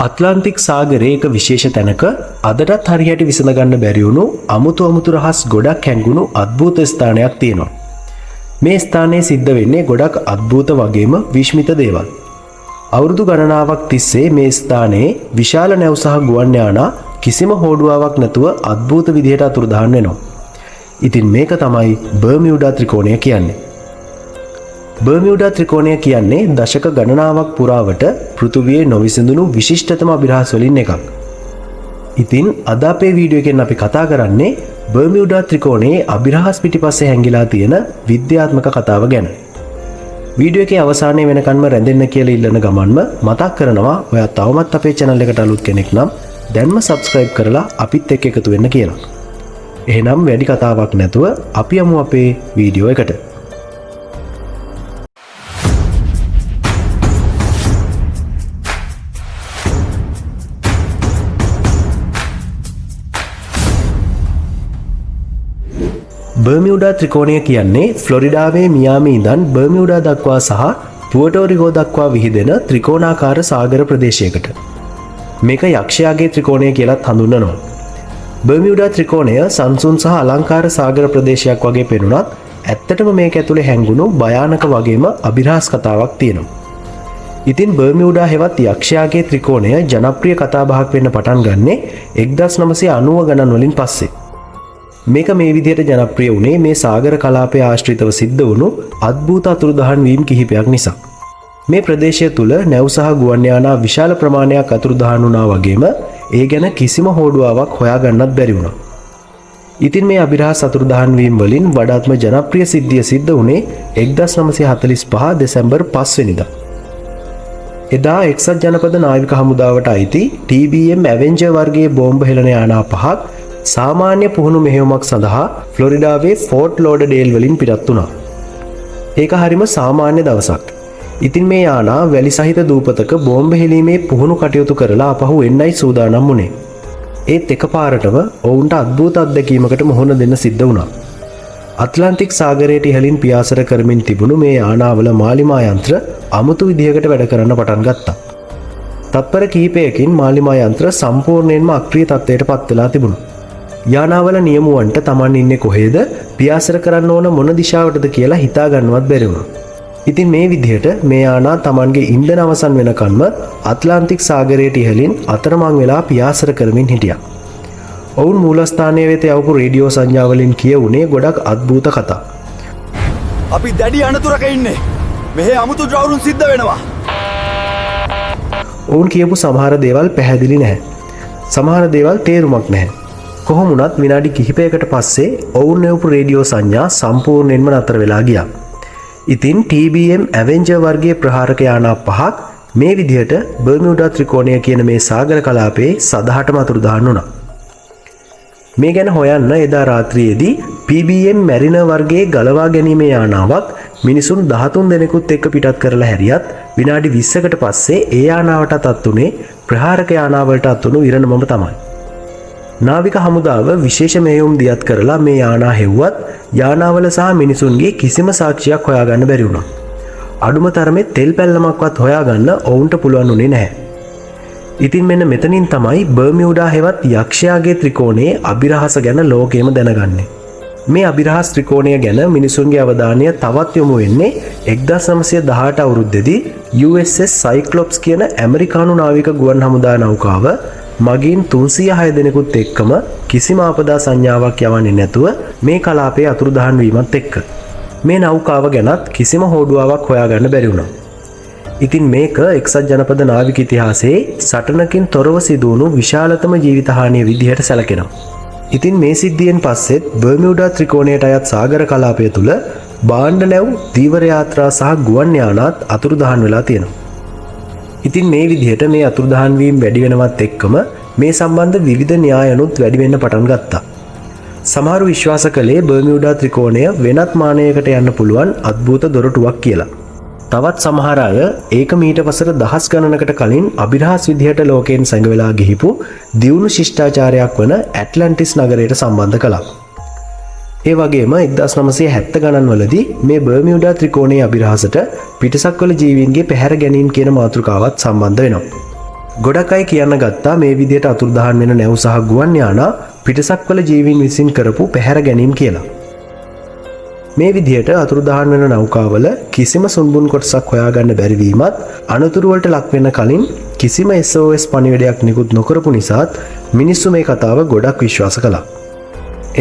අට්ලාන්ටික් සාගරයේ එක විශේෂ තැනක අදටත් හරියට විසඳගන්න බැරි වුණු අමුතු රහස් ගොඩක් හැංගුණු අద్භූත ස්ථානයක් තියෙනවා. මේ ස්ථානයේ සිද්ධ වෙන්නේ ගොඩක් අద్භූත වගේම විශ්මිත දේවල්. අවුරුදු ගණනාවක් තිස්සේ මේ ස්ථානයේ විශාල නැව් සහ ගුවන් යානා කිසිම හෝඩුවාවක් නැතුව අద్භූත විදිහට අතුරුදහන් වෙනවා. ඉතින් මේක තමයි බර්මියුඩා ත්‍රිකෝණය කියන්නේ. බර්මියුඩා ත්‍රිකෝණය කියන්නේ දශක ගණනාවක් පුරාවට පෘථිවියේ නොවිසඳුණු විශිෂ්ටතම අභිරහස් වලින් එකක්. ඉතින් අද අපේ වීඩියෝ එකෙන් අපි කතා කරන්නේ බර්මියුඩා ත්‍රිකෝණයේ අභිරහස් පිටිපස්සේ හැංගිලා තියෙන විද්‍යාත්මක කතාව ගැන. වීඩියෝ එකේ අවසානයේ වෙනකන්ම රැඳෙන්න කියලා ඉල්ලන ගමන්ම මතක් කරනවා ඔයා තවමත් අපේ channel එකට අලුත් කෙනෙක් නම් දැන්ම subscribe කරලා අපිත් එක්ක එකතු වෙන්න කියලා. එහෙනම් වැඩි කතාවක් නැතුව අපි යමු අපේ වීඩියෝ එකට. බර්මියුඩා ත්‍රිකෝණය කියන්නේ ෆ්ලොරිඩාවේ මියාමි ඉඳන් බර්මියුඩා දක්වා සහ පුවර්ටෝ රිකෝ දක්වා විහිදෙන ත්‍රිකෝණාකාර සාගර ප්‍රදේශයකට. මේක යක්ෂයාගේ ත්‍රිකෝණය කියලත් හඳුන්වනවා. බර්මියුඩා ත්‍රිකෝණය සංසුන් සහ අලංකාර සාගර ප්‍රදේශයක් වගේ පෙනුනත් ඇත්තටම මේක ඇතුලේ හැංගුණු භයානක වගේම අභිරහස් කතාවක් තියෙනවා. ඉතින් බර්මියුඩා හෙවත් යක්ෂයාගේ ත්‍රිකෝණය ජනප්‍රිය කතාබහක් වෙන්න පටන් ගන්නේ 1990 ගණන් වලින් පස්සේ. මේක මේ විදිහට ජනප්‍රිය වුණේ මේ සාගර කලාපයේ ආශ්‍රිතව සිද්ධ වුණු අద్භූත අතුරුදහන් වීම් කිහිපයක් නිසා. මේ ප්‍රදේශය තුල නැව් සහ ගුවන් යානා විශාල ප්‍රමාණයක් අතුරුදහන් වුණා වගේම ඒ ගැන කිසිම හෝඩුවාවක් හොයාගන්නත් බැරි වුණා. ඉතින් මේ අභිරහස් අතුරුදහන් වීම් වලින් වඩාත්ම ජනප්‍රිය සිද්ධිය සිද්ධ වුණේ 1945 දෙසැම්බර් 5 වෙනිදා. එදා එක්සත් ජනපද නාවික හමුදාවට අයිති TBM ඇවෙන්ජර් වර්ගයේ බෝම්බ හෙළන යානා පහක් සාමාන්‍ය පුහුණු මෙහෙයුමක් සඳහා ෆ්ලොරිඩාවේ ෆෝර්ට් ලෝඩර්ඩේල් වලින් පිටත් වුණා. ඒක හරිම සාමාන්‍ය දවසක්. ඉතින් මේ යානා වැලි සහිත දූපතක බෝම්බ හෙලීමේ පුහුණු කටයුතු කරලා අපහු එන්නයි සූදානම් වුණේ. ඒත් එකපාරටම ඔවුන්ට අద్භූත අත්දැකීමකට මුහුණ දෙන්න සිද්ධ වුණා. අට්ලාන්ටික් සාගරයට ඉහළින් පියාසර කරමින් තිබුණු මේ යානාවල මාලිමා යන්ත්‍ර අමුතු විදිහකට වැඩ කරන්න පටන් ගත්තා. තත්පර කිහිපයකින් මාලිමා යන්ත්‍ර සම්පූර්ණයෙන්ම අක්‍රිය තත්ත්වයට පත් වෙලා තිබුණා. යානාවල නියමුවන්ට Taman ඉන්නේ කොහෙද පියාසර කරන්න ඕන මොන දිශාවටද කියලා හිතා ගන්නවත් බැරි වුණා. ඉතින් මේ විදිහට මේ යානා Tamanගේ ඉන්ධන අවසන් වෙනකන්ම අට්ලාන්ටික් සාගරයට ඉහළින් අතරමං වෙලා පියාසර කරමින් හිටියා. ඔවුන් මූලස්ථානයේ වෙත යවපු රේඩියෝ සංඥා වලින් කියවුනේ ගොඩක් අద్භූත කතා. අපි දැඩි අනතුරක ඉන්නේ. මෙහි අමුතු ද්‍රවුරුන් සිද්ධ වෙනවා. ඔවුන් කියපු සමහර දේවල් පැහැදිලි නැහැ. සමහර දේවල් තේරුමක් නැහැ. කොහොම වුණත් විනාඩි කිහිපයකට පස්සේ ඔවුන් එවපු රේඩියෝ සංඥා සම්පූර්ණයෙන්ම නතර වෙලා ගියා. ඉතින් TBM ඇවෙන්ජර් වර්ගයේ ප්‍රහාරක යානා පහක් මේ විදිහට බර්මියුඩා ත්‍රිකෝණය කියන මේ සාගර කලාපයේ සදහටම අතුරුදහන් වුණා. මේ ගැන හොයන්න එදා රාත්‍රියේදී PBM මැරිනර් වර්ගයේ ගලවා ගැනීමේ යානාවක් මිනිසුන් 13 දෙනෙකුත් එක්ක පිටත් කරලා හැරියත් විනාඩි 20කට පස්සේ ඒ යානාවටත් අත්ුනේ ප්‍රහාරක යානාවලට අත්ුණු ඉරණමම තමයි. නාවික හමුදාව විශේෂ මෙහෙයුම් දියත් කරලා මේ යානා හෙව්වත් යානාවල සහ මිනිසුන්ගේ කිසිම සාක්ෂියක් හොයාගන්න බැරි වුණා. අඩුම තරමේ තෙල් පැල්ලමක්වත් හොයාගන්න ඔවුන්ට පුළුවන් වුණේ නැහැ. ඉතින් මෙන්න මෙතනින් තමයි බර්මියුඩා හෙවත් යක්ෂයාගේ ත්‍රිකෝණයේ අභිරහස ගැන ලෝකෙම දැනගන්නේ. මේ අභිරහස් ත්‍රිකෝණය ගැන මිනිසුන්ගේ අවධානය තවත් යොමු වෙන්නේ 1918 අවුරුද්දේදී USS සයික්ලොප්ස් කියන ඇමරිකානු නාවික ගුවන් හමුදා නෞකාව මගින් 306 දෙනෙකුත් එක්කම කිසිම ආපදා සංඥාවක් යවන්නේ නැතුව මේ කලාපයේ අතුරුදහන් වීමත් එක්ක මේ නෞකාව ගැනත් කිසිම හෝඩුවාවක් හොයාගන්න බැරි වුණා. ඉතින් මේක එක්සත් ජනපද නාවික ඉතිහාසයේ සටනකින් තොරව සිදුවුණු විශාලතම ජීවිතහානිය විදිහට සැලකෙනවා. ඉතින් මේ සිද්ධියෙන් පස්සෙත් බර්මියුඩා ත්‍රිකෝණයට අයත් සාගර කලාපය තුල භාණ්ඩ නැව්, ධීවර යාත්‍රා සහ ගුවන් යානාත් අතුරුදහන් වෙලා තියෙනවා. ඉතින් මේ විදිහට මේ අතුරුදහන් වීම වැඩි වෙනවත් එක්කම මේ සම්බන්ධ විවිධ න්‍යායනුත් වැඩි වෙන්න පටන් ගත්තා. සමහරු විශ්වාස කළේ බර්මියුඩා ත්‍රිකෝණය වෙනත් මානයකට යන්න පුළුවන් අద్භූත දොරටුවක් කියලා. තවත් සමහර අය ඒක මීට වසර දහස් ගණනකට කලින් අභිරහස් විදිහට ලෝකයෙන් සැඟවෙලා ගිහිපු දියුණු ශිෂ්ටාචාරයක් වන ඇට්ලන්ටිස් නගරයට සම්බන්ධ කළා. ඒ වගේම 1970 ගණන් වලදී මේ බර්මියුඩා ත්‍රිකෝණයේ අභිරහසට පිටසක්වල ජීවීන්ගේ පැහැර ගැනීම කියන මාතෘකාවත් සම්බන්ධ වෙනවා. ගොඩක් අය කියන්න ගත්තා මේ විදිහට අතුරුදහන් වෙන නැව් සහ ගුවන් යානා පිටසක්වල ජීවීන් විසින් කරපු පැහැර ගැනීම කියලා. මේ විදිහට අතුරුදහන් වෙන නෞකාවල කිසිම සුන්බුන් කොටසක් හොයාගන්න බැරි වීමත් අනතුරු වලට ලක් වෙන්න කලින් කිසිම SOS පණිවිඩයක් නිකුත් නොකරපු නිසාත් මිනිස්සු මේ කතාව ගොඩක් විශ්වාස කළා.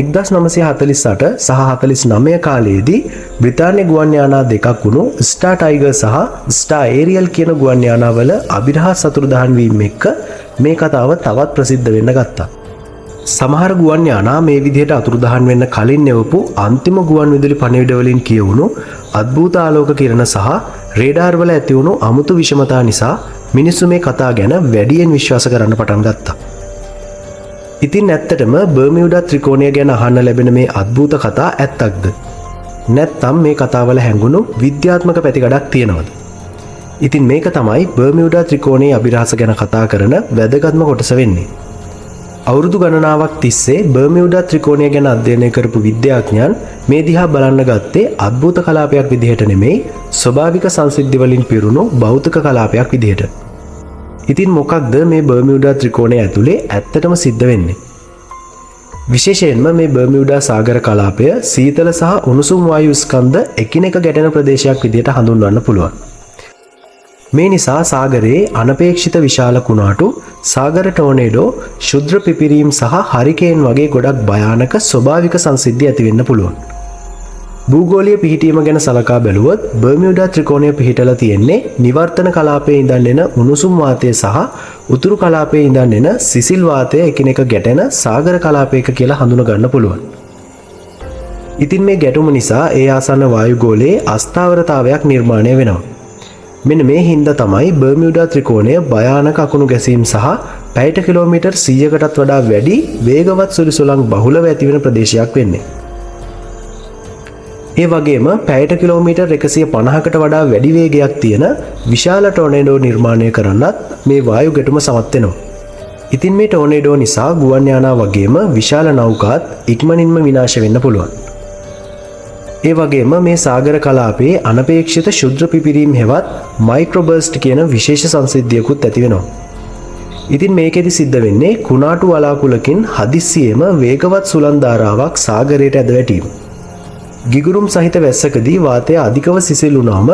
1948 සහ 49 කාලයේදී බ්‍රිතාන්‍ය ගුවන් යානා දෙකක් වුණු ස්ටාර් ටයිගර් සහ ස්ටාර් ඒරියල් කියන ගුවන් යානාවල අභිරහස් අතුරුදහන් වීම එක්ක මේ කතාව තවත් ප්‍රසිද්ධ වෙන්න ගත්තා. සමහර ගුවන් යානා මේ විදිහට අතුරුදහන් වෙන්න කලින් එවපු අන්තිම ගුවන් විදුලි පණිවිඩ වලින් කියවුණු අద్භූත ආලෝක කිරණ සහ රේඩාර් වල ඇති වුණු අමුතු විෂමතා නිසා මිනිස්සු මේ කතා ගැන වැඩියෙන් විශ්වාස කරන්න පටන් ගත්තා. ඉතින් ඇත්තටම බර්මියුඩා ත්‍රිකෝණය ගැන අහන්න ලැබෙන මේ අద్භූත කතා ඇත්තක්ද? නැත්නම් මේ කතාවල හැංගුණු විද්‍යාත්මක පැතිකඩක් තියෙනවද? ඉතින් මේක තමයි බර්මියුඩා ත්‍රිකෝණයේ අභිරහස ගැන කතා කරන වැදගත්ම කොටස වෙන්නේ. අවුරුදු ගණනාවක් තිස්සේ බර්මියුඩා ත්‍රිකෝණය ගැන අධ්‍යයනය කරපු විද්‍යාඥයන් මේ දිහා බලන්න ගත්තේ අద్භූත කලාපයක් විදිහට නෙමෙයි ස්වභාවික සංසිද්ධි වලින් පිරුණු භෞතික කලාපයක් විදිහට. ඉතින් මොකක්ද මේ බර්මියුඩා ත්‍රිකෝණය ඇතුලේ ඇත්තටම සිද්ධ වෙන්නේ? විශේෂයෙන්ම මේ බර්මියුඩා සාගර කලාපය සීතල සහ උණුසුම් වායු ස්කන්ධ එකිනෙක ගැටෙන ප්‍රදේශයක් විදිහට හඳුන්වන්න පුළුවන්. මේ නිසා සාගරයේ අනපේක්ෂිත විශාල කුණාටු, සාගර ටෝනේඩෝ, ශුද්‍ර පිපිරීම් සහ හරිකේන් වගේ ගොඩක් භයානක ස්වභාවික සංසිද්ධි ඇති වෙන්න පුළුවන්. භූගෝලීය පිහිටීම ගැන සලකා බැලුවොත් බර්මියුඩා ත්‍රිකෝණය පිහිටලා තියෙන්නේ නිවර්තන කලාපයේ ඉඳන් එන උණුසුම් වාතය සහ උතුරු කලාපයේ ඉඳන් එන සිසිල් වාතය එකිනෙක ගැටෙන සාගර කලාපයක කියලා හඳුනා ගන්න පුළුවන්. ඉතින් මේ ගැටුම නිසා ඒ ආසන්න වායුගෝලයේ අස්ථාවරතාවයක් නිර්මාණය වෙනවා. මෙන්න මේ හින්දා තමයි බර්මියුඩා ත්‍රිකෝණය භයානක අකුණු ගැසීම් සහ පැයට කිලෝමීටර් 100කටත් වඩා වැඩි වේගවත් සුළි බහුලව ඇතිවෙන ප්‍රදේශයක් වෙන්නේ. ඒ වගේම පැයට කිලෝමීටර් 150කට වඩා වැඩි වේගයක් තියෙන විශාල ටෝනේඩෝ නිර්මාණය කරන්නත් මේ වායු ගැටුම සමත් වෙනවා. ඉතින් මේ ටෝනේඩෝ නිසා ගුවන් යානා වගේම විශාල නෞකාත් ඉක්මනින්ම විනාශ වෙන්න පුළුවන්. ඒ වගේම මේ සාගර කලාපයේ අනපේක්ෂිත ශුද්‍ර පිපිරීම් හෙවත් මයික්‍රෝබර්ස්ට් කියන විශේෂ සංසිද්ධියකුත් ඇති වෙනවා. ඉතින් මේකෙදි සිද්ධ වෙන්නේ කුණාටු වලාකුළකින් හදිස්සියෙම වේගවත් සුළං ධාරාවක් සාගරයට ඇද වැටීම. ගිගුරුම් සහිත වැස්සකදී වාතය අධිකව සිසිල් වුණාම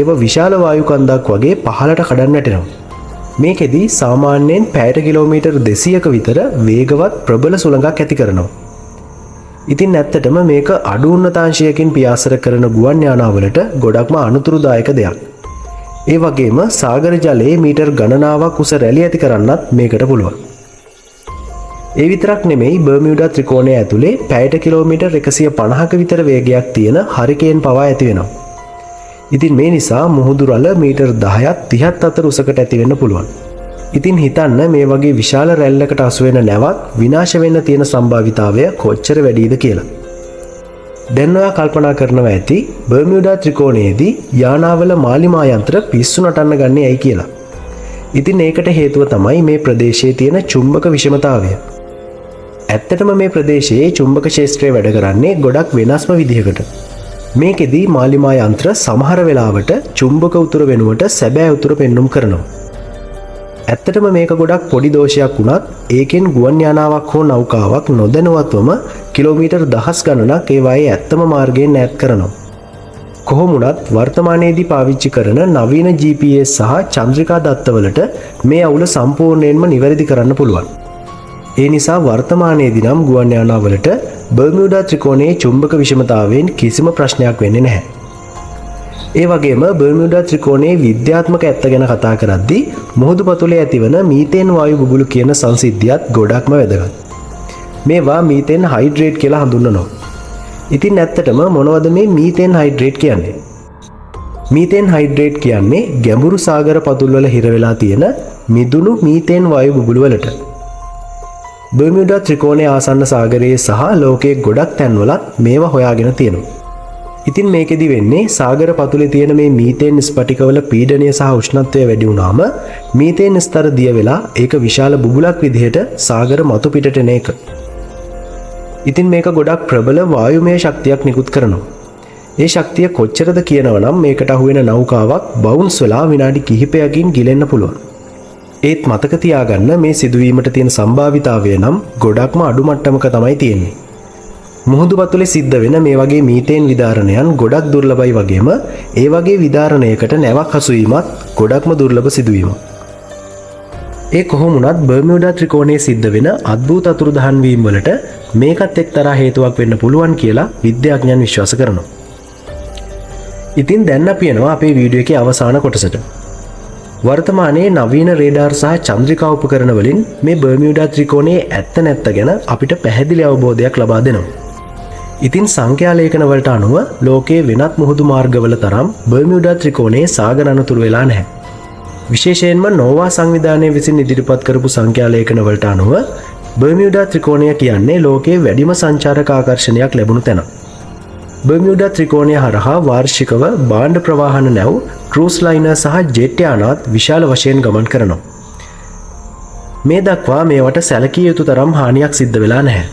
ඒව විශාල වායු කන්දක් වගේ පහළට කඩන්න වැටෙනවා. මේකෙදි සාමාන්‍යයෙන් පැයට කිලෝමීටර් 200ක විතර වේගවත් ප්‍රබල සුළඟක් ඇති කරනවා. ඉතින් ඇත්තටම මේක අඩු උන්නතාංශයකින් පියාසර කරන ගුවන් යානාවලට ගොඩක්ම අනුතුරුදායක දෙයක්. ඒ වගේම සාගර ජලයේ මීටර් ගණනාවක් උස රැලි ඇති කරන්නත් මේකට පුළුවන්. ඒ විතරක් නෙමෙයි බර්මියුඩා ත්‍රිකෝණය ඇතුලේ පැයට කිලෝමීටර් 150ක විතර වේගයක් තියෙන හරිකේන් පවා ඇති වෙනවා. ඉතින් මේ නිසා මුහුදු රළ මීටර් 10ත් 30ත් අතර උසකට ඇති වෙන්න පුළුවන්. ඉතින් හිතන්න මේ වගේ විශාල රැල්ලකට අසු වෙන නැවක් විනාශ වෙන්න තියෙන සම්භාවිතාවය කොච්චර වැඩිද කියලා. දැන් ඔයා කල්පනා කරනවා ඇති බර්මියුඩා ත්‍රිකෝණයේදී යානාවල මාලිමා යන්ත්‍ර පිස්සු නටන්න ගන්නේ ඇයි කියලා. ඉතින් ඒකට හේතුව තමයි මේ ප්‍රදේශයේ තියෙන චුම්බක විෂමතාවය. ඇත්තටම මේ ප්‍රදේශයේ චුම්බක ක්ෂේත්‍රය වැඩ කරන්නේ ගොඩක් වෙනස්ම විදිහකට. මේකෙදී මාලිමා යන්ත්‍ර සමහර වෙලාවට චුම්බක උතුර වෙනුවට සැබෑ උතුර පෙන්눔 කරනවා. ඇත්තටම මේක ගොඩක් පොඩි දෝෂයක් වුණත් ඒකෙන් ගුවන් යානාවක් හෝ නෞකාවක් නොදැනුවත්වම කිලෝමීටර් දහස් ගණනක් ඒවායේ ඇත්තම මාර්ගයෙන් ඈත් කරනවා. කොහොම වුණත් වර්තමානයේදී පාවිච්චි කරන නවීන GPS සහ චන්ද්‍රිකා දත්තවලට මේ අවුල සම්පූර්ණයෙන්ම නිවැරදි කරන්න පුළුවන්. ඒ නිසා වර්තමානයේදී නම් ගුවන් යානාවලට බර්මියුඩා ත්‍රිකෝණයේ චුම්බක විෂමතාවයෙන් කිසිම ප්‍රශ්නයක් වෙන්නේ නැහැ. ඒ වගේම බර්මියුඩා ත්‍රිකෝණයේ විද්‍යාත්මක ඇත්ත ගැන කතා කරද්දී මුහුදු පතුලේ ඇතිවන මීතේන් වායු බුබුලු කියන සංසිද්ධියත් ගොඩක්ම වැදගත්. මේවා මීතේන් හයිඩ්‍රේට් කියලා හඳුන්වනවා. ඉතින් ඇත්තටම මොනවද මේ මීතේන් හයිඩ්‍රේට් කියන්නේ? මීතේන් හයිඩ්‍රේට් කියන්නේ ගැඹුරු සාගර පතුල් වල හිර වෙලා තියෙන මිදුණු මීතේන් වායු බුබුලු වලට. බර්මියුඩා ත්‍රිකෝණයේ ආසන්න සාගරයේ සහ ලෝකයේ ගොඩක් තැන්වලත් මේවා හොයාගෙන තියෙනවා. ඉතින් මේකෙදි වෙන්නේ සාගර පතුලේ තියෙන මේ මීතේන් ස්පටිකවල පීඩනය සහ උෂ්ණත්වය වැඩි වුණාම මීතේන් ස්තර දිය වෙලා ඒක විශාල බුබුලක් විදිහට සාගර මතු පිටට එන එක. ඉතින් මේක ගොඩක් ප්‍රබල වායුමය ශක්තියක් නිකුත් කරනවා. ඒ ශක්තිය කොච්චරද කියනවා නම් මේකට අහු වෙන නෞකාවක් බවුන්ස් වෙලා විනාඩි කිහිපයකින් ගිලෙන්න පුළුවන්. ඒත් මතක තියාගන්න මේ සිදුවීමට තියෙන සම්භාවිතාවය නම් ගොඩක්ම අඩු මට්ටමක තමයි තියෙන්නේ. මුහුදු පතුලේ සිද්ධ වෙන මේ වගේ මීතේන් විදාරණයන් ගොඩක් දුර්ලභයි වගේම ඒ වගේ විදාරණයකට නැවක් හසුවීමත් ගොඩක්ම දුර්ලභ සිදුවීමක්. ඒ කොහොම වුණත් බර්මියුඩා ත්‍රිකෝණයේ සිද්ධ වෙන අద్භූත අතුරුදහන් වීම වලට මේකත් එක්තරා හේතුවක් වෙන්න පුළුවන් කියලා විද්‍යාඥයන් විශ්වාස කරනවා. ඉතින් දැන් අපි යනවා අපේ වීඩියෝ එකේ අවසාන කොටසට. වර්තමානයේ නවීන රේඩාර් සහ චන්ද්‍රිකා උපකරණ වලින් මේ බර්මියුඩා ත්‍රිකෝණයේ ඇත්ත නැත්ත ගැන අපිට පැහැදිලි අවබෝධයක් ලබා දෙනවා. ඉතින් සංඛ්‍යා ලේඛන වලට අනුව ලෝකයේ වෙනත් මුහුදු මාර්ගවල තරම් බර්මියුඩා ත්‍රිකෝණයේ සාගර අනතුරු වෙලා නැහැ. විශේෂයෙන්ම නෝවා සංවිධානය විසින් ඉදිරිපත් කරපු සංඛ්‍යා ලේඛන වලට අනුව බර්මියුඩා ත්‍රිකෝණය කියන්නේ ලෝකයේ වැඩිම සංචාරක ආකර්ෂණයක් ලැබුණු තැන. බර්මියුඩා ත්‍රිකෝණය හරහා වාර්ෂිකව භාණ්ඩ ප්‍රවාහන නැව්, ක්‍රූස් ලයිනර් සහ ජෙට් යානාත් විශාල වශයෙන් ගමන් කරනවා. මේ දක්වා මේවට සැලකිය යුතු තරම් හානියක් සිද්ධ වෙලා නැහැ.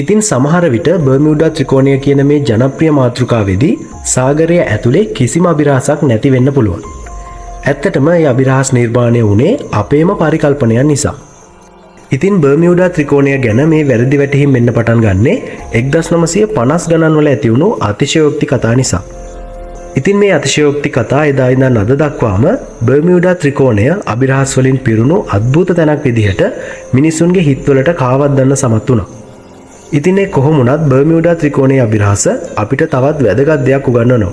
ඉතින් සමහර විට බර්මියුඩා ත්‍රිකෝණය කියන මේ ජනප්‍රිය මාතෘකාවේදී සාගරය ඇතුලේ කිසිම අභිරහසක් නැති වෙන්න පුළුවන්. ඇත්තටම මේ අභිරහස් නිර්මාණය වුණේ අපේම පරිකල්පනයන් නිසා. ඉතින් බර්මියුඩා ත්‍රිකෝණය ගැන මේ වැරදි වැටහීම් වෙන්න පටන් ගන්නේ 1950 ගණන් වල ඇති වුණු අතිශයෝක්ති කතා නිසා. ඉතින් මේ අතිශයෝක්ති කතා එදා ඉඳන් අද දක්වාම බර්මියුඩා ත්‍රිකෝණය අභිරහස් වලින් පිරුණු අద్భుත තැනක් විදිහට මිනිසුන්ගේ හිත්වලට කාවද්දන්න සමත් වුණා. ඉතින් ඒ කොහොම වුණත් බර්මියුඩා ත්‍රිකෝණයේ අභිරහස අපිට තවත් වැදගත් දෙයක් උගන්වනවා.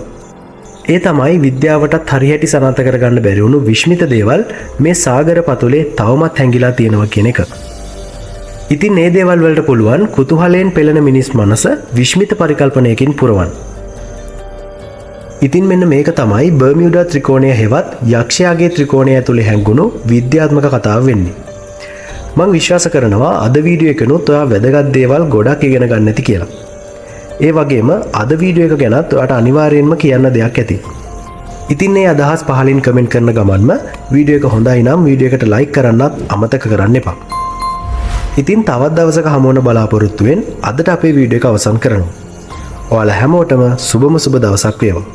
ඒ තමයි විද්‍යාවටත් හරිහැටි සනාථ කරගන්න බැරි වුණු විශ්මිත දේවල් මේ සාගර පතුලේ තවමත් හැංගිලා තියෙනවා කියන එක. ඉතින් මේ දේවල් වලට පුළුවන් කුතුහලයෙන් පෙළෙන මිනිස් මනස විශ්මිත පරිකල්පනයකින් පුරවන්න. ඉතින් මෙන්න මේක තමයි බර්මියුඩා ත්‍රිකෝණය හෙවත් යක්ෂයාගේ ත්‍රිකෝණය ඇතුලේ හැංගුණු විද්‍යාත්මක කතාව වෙන්නේ. මං විශ්වාස කරනවා අද වීඩියෝ එකනොත් ඔයා වැදගත් දේවල් ගොඩක් ඉගෙන ගන්න ඇති කියලා. ඒ වගේම අද වීඩියෝ එක ගැනත් ඔයාට අනිවාර්යයෙන්ම කියන්න දෙයක් ඇති. ඉතින් මේ අදහස් පහලින් කමෙන්ට් කරන ගමන්ම වීඩියෝ එක හොඳයි නම් වීඩියෝ එකට ලයික් කරන්නත් අමතක කරන්න එපා. ඉතින් තවත් දවසක හමු වෙන බලාපොරොත්තුවෙන් අදට අපේ වීඩියෝ එක අවසන් කරනවා. ඔයාලා හැමෝටම සුබම සුබ දවසක් වේවා.